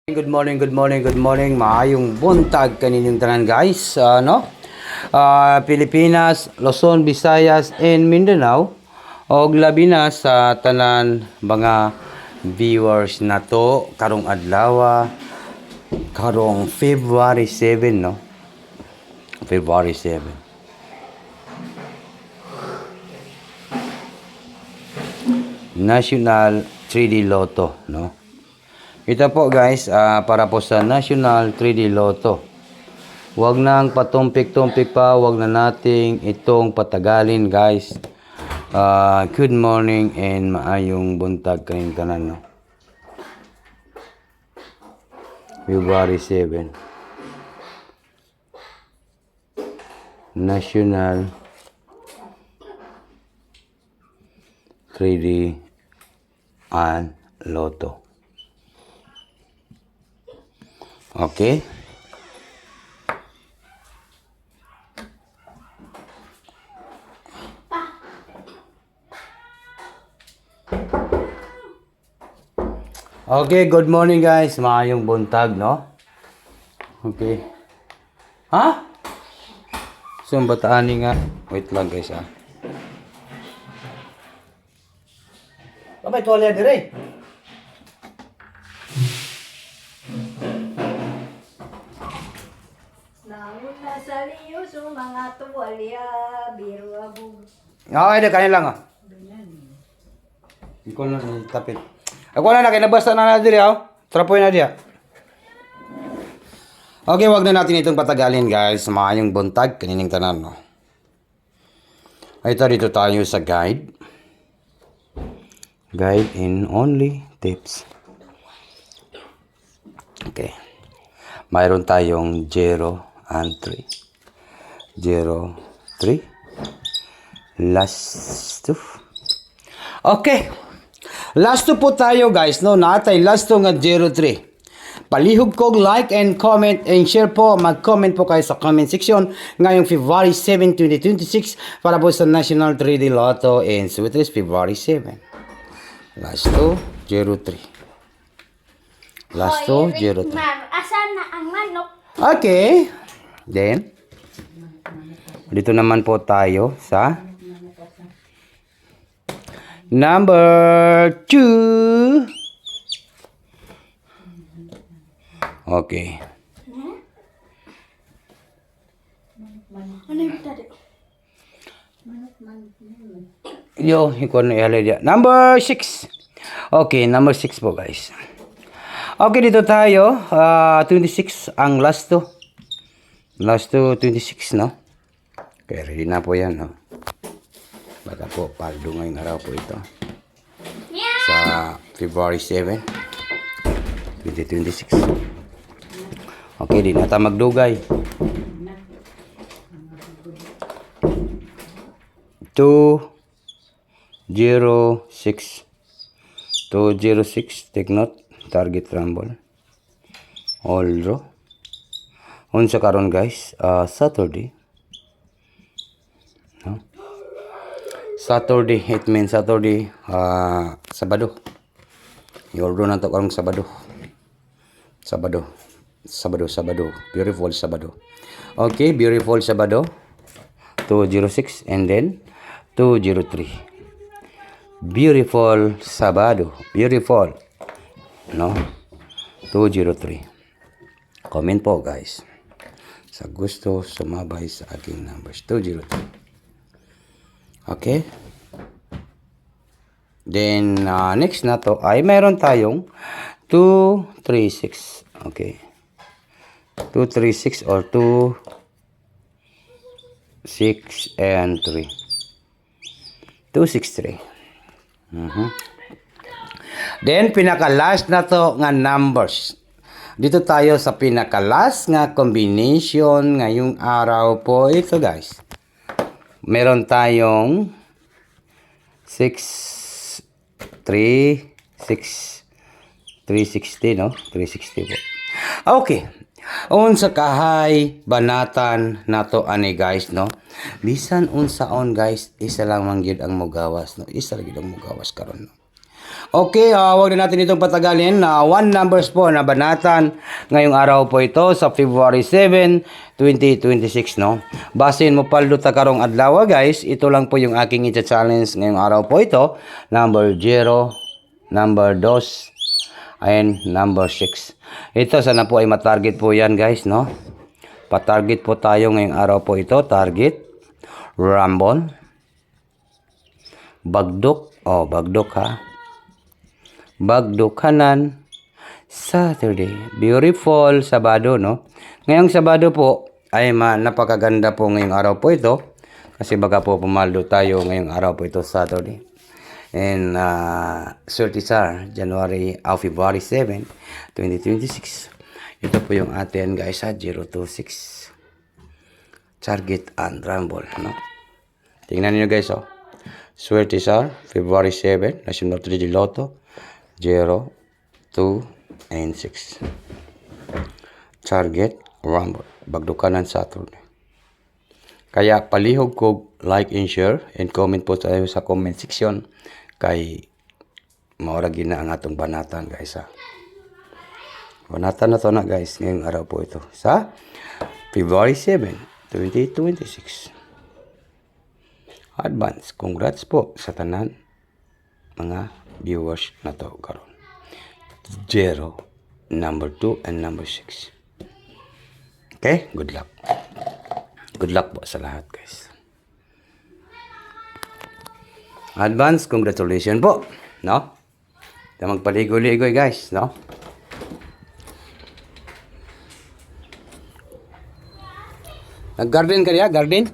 Good morning, good morning, good morning. Maayong buntag kaninyong tanan guys. Pilipinas, Luzon, Visayas, and Mindanao. Og labi na sa tanan mga viewers na to karong adlaw, karong February 7, no? February 7. National 3D Lotto, no? Ito po guys, para po sa National 3D Lotto. Huwag nang patumpik-tumpik pa, huwag na nating itong patagalin guys. Good morning and maayong buntag kayong tanan, no? February 7. National 3D and Lotto. Okay. Okay, good morning guys. Maayong buntag, no? Okay. Ha? Bataan nga. Wait lang guys, ha. Babay tuwalya dire. Namun nasa liyo sa mga tuwalya, biro abog. Okay, na kanila lang, ha. Ikaw na tapit. Ako na kinabasta na na dire, ha. Trapoy na diya. Okay, wag na natin itong patagalin, guys. Maayong buntag kanining tanan, no. Ito dito tayo sa guide. Guide in only tips. Okay. Mayroon tayong 0 and 3. 0, 3. Last 2. Okay. Last 2 po tayo guys, no? Natay last 2 nga 0, 3. Palihog kog like and comment and share po. Mag-comment po kayo sa comment section ngayong February 7, 2026 para po sa National 3D Lotto and Sweetless February 7. Last 2, 0, 3. Last 2, 0, 3. Asan na ang manok? Okay. Then, dito naman po tayo sa number 2. Okay. Ano yung tadi? Yo, ikaw na ihalay dyan. Number 6. Okay, number 6 po guys. Okay, dito tayo. 26 ang last 2. Last 2, 26, no? Okay, ready na po yan, no? Baka po, paldo ngayong araw po ito. Sa February 7, 2026. Okay, di na tayo magdugay. 206. 206. Take note. Target rumble. All draw. Unsa karon guys? Saturday. No? Saturday. It means Saturday. Sabado. I-order na ito karong Sabado. Sabado. Beautiful Sabado. Okay, beautiful Sabado. 206 and then 203. Beautiful Sabado. Beautiful. No? 203. Comment po guys. Sa gusto sumabay sa aking numbers. 203. Okay? Then, next na to ay mayroon tayong 236. Okay. 236 or 2, 6, and 3. 263. Then, pinaka-last na to nga numbers. Dito tayo sa pinaka-last nga combination ngayong araw po. Ito guys. Meron tayong 6, 3, 6, 360, no? 360 po. Okay. Unsa kahay banatan nato ani guys, no? Bisan unsaon guys, isa lang man gyud ang mogawas, no? Isa lang gyud ang mogawas karon, no? Okay, wag na natin itong patagalin. One numbers po na banatan ngayong araw po ito sa February 7, 2026, no? Basin mo paldo ta karong adlaw, guys. Ito lang po yung aking i-challenge ngayong araw po ito. Number 0, number 2, and number 6. Ito sana po ay matarget po yan, guys, no? Patarget po tayo ngayong araw po ito. Target, Rambon, Bagdok, Bagdok ha. Bagdok kanan, Saturday. Beautiful Sabado, no? Ngayong Sabado po ay napakaganda po ngayong araw po ito. Kasi baga po pumaldo tayo ngayong araw po ito, Saturday. And February 7, 2026. Ito po yung atin, guys, 026. Target and Rumble, no? Tingnan niyo, guys, Swerte February 7, National 3D Lotto, 0, 2, and 6. Target, Rumble, Bagdukanan, Saturday. Kaya palihog ko like and share and comment po tayo sa comment section kay mauragi na ang atong banatan, guys, Banatan na to na, guys, ngayong araw po ito sa February 7, 2026. Advance, congrats po sa tanan mga viewers na to karon. 0, number 2, and number 6. Okay, good luck. Good luck po sa lahat, guys. Advance, congratulations po, no? Magpaligoy-ligoy, guys, no? Nag-garden ka niya? Garden?